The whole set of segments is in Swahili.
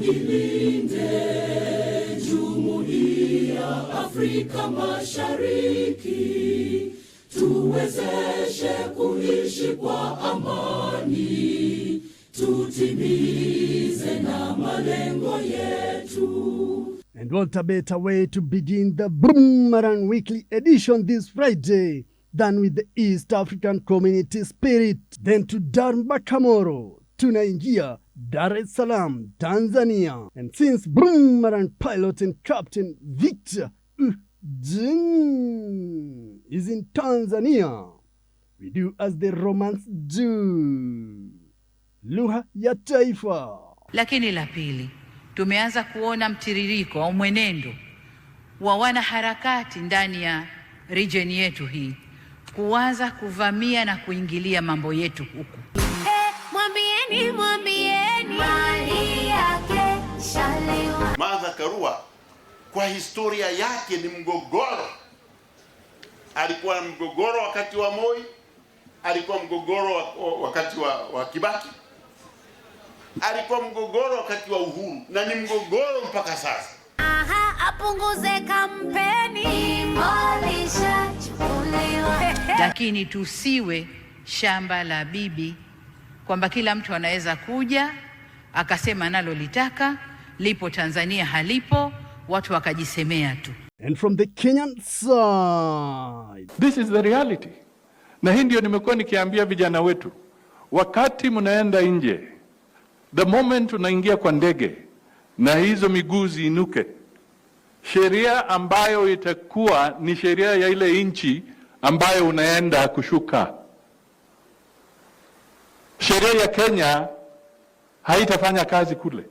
ilinde Jumuiya Afrika Mashariki, tuwezeshe kuishi kwa amani, tutimize na malengo yetu. And what a better way to begin the Boomerang Weekly edition this Friday than with the East African community spirit. Then to Darbakamoro, tunaingia Dar es Salaam, Tanzania. And since Boomerang pilot and captain Victor Jing is in Tanzania, we do as the Romans do. Lugha ya taifa. Lakini la pili, tumeanza kuona mtiririko au mwenendo wa wanaharakati ndani ya region yetu hii kuanza kuvamia na kuingilia mambo yetu huku. Mwambieni mali yake shalewa. Martha Karua kwa historia yake ni mgogoro. Alikuwa mgogoro wakati wa Moi, alikuwa mgogoro wakati wa Kibaki, alikuwa mgogoro wakati wa Uhuru, na ni mgogoro mpaka sasa. Apunguze kampeni, molisha chukuliwa. Lakini tusiwe shamba la bibi, kwamba kila mtu anaweza kuja akasema nalo litaka, lipo Tanzania halipo, watu wakajisemea tu. And from the Kenyan side, this is the reality. Na hii ndio nimekuwa nikiambia vijana wetu, wakati mnaenda nje, the moment unaingia kwa ndege na hizo miguu ziinuke, sheria ambayo itakuwa ni sheria ya ile nchi ambayo unaenda kushuka. Sheria ya Kenya haitafanya kazi kule.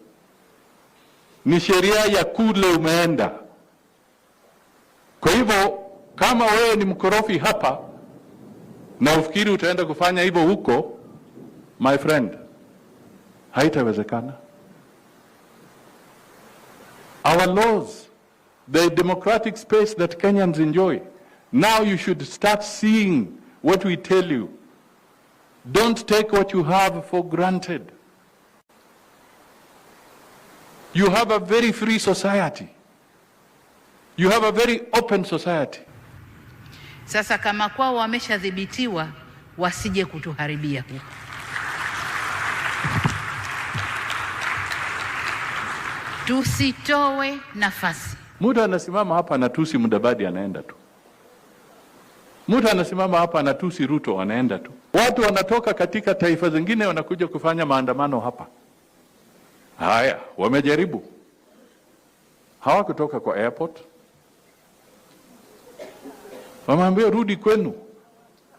Ni sheria ya kule umeenda. Kwa hivyo kama wewe ni mkorofi hapa na ufikiri utaenda kufanya hivyo huko, my friend, haitawezekana. Our laws, the democratic space that Kenyans enjoy, now you should start seeing what we tell you. Don't take what you have for granted. You have a very free society. You have a very open society. Sasa kama kwao wameshadhibitiwa, wasije kutuharibia huko. Tusitowe nafasi. Mtu anasimama hapa anatusi Mudavadi anaenda tu. Mtu anasimama hapa anatusi Ruto anaenda tu. Watu wanatoka katika taifa zingine wanakuja kufanya maandamano hapa. Haya, wamejaribu. Hawakutoka kwa airport. Wameambia rudi kwenu.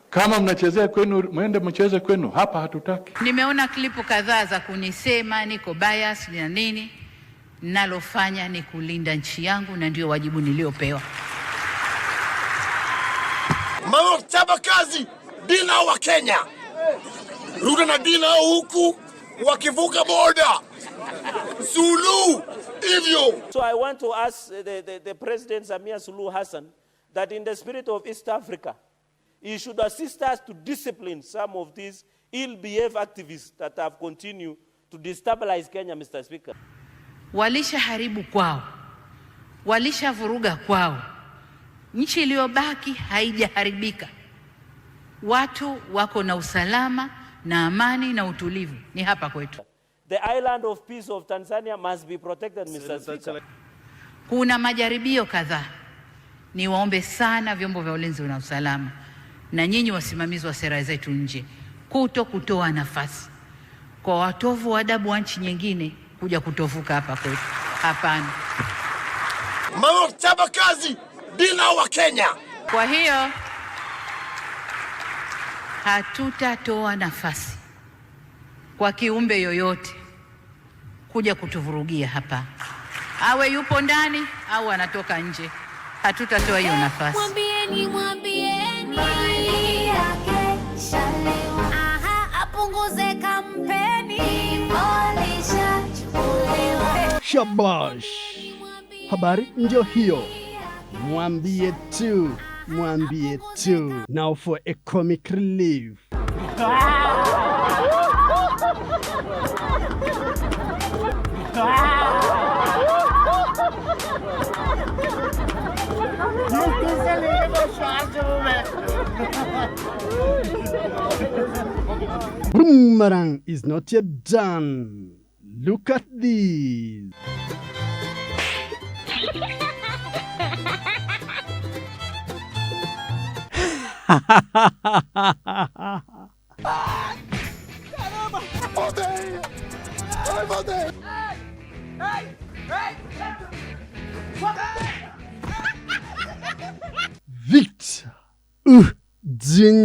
Kama mnachezea kwenu, mwende mcheze kwenu. Hapa hatutaki. Nimeona klipu kadhaa za kunisema niko bias na nini. Nalofanya ni kulinda nchi yangu na ndio wajibu niliopewa. Chapa kazi dina wa Kenya. Ruto na dina huku wakivuka border. Suluhu hivyo. So I want to ask the President Samia Suluhu Hassan that in the spirit of East Africa, he should assist us to discipline some of these ill-behaved activists that have continued to destabilize Kenya, Mr. Speaker. Walisha haribu kwao, walisha vuruga kwao. Nchi iliyobaki haijaharibika. Watu wako na usalama na amani na utulivu ni hapa kwetu. The island of peace of Tanzania must be protected, Mr. Speaker. Kuna majaribio kadhaa. Niwaombe sana vyombo vya ulinzi na usalama na nyinyi wasimamizi wa sera zetu nje kutoa nafasi kwa watovu wa adabu wa nchi nyingine kuja kutovuka hapa kwetu. Hapana. Chapa kazi dina wa Kenya. Kwa hiyo hatutatoa nafasi kwa kiumbe yoyote kuja kutuvurugia hapa. Awe yupo ndani au anatoka nje. Hatutatoa hiyo nafasi. Mwambieni mali yake shalewa. Apunguze kampeni, molisha chukuliwa. Shabash. Habari ndio hiyo. Mwambie tu. Now for a comic relief. Ah! Boomerang is not yet done. Look at this. Victor Ujin.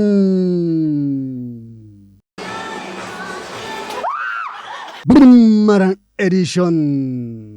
Boomerang edition.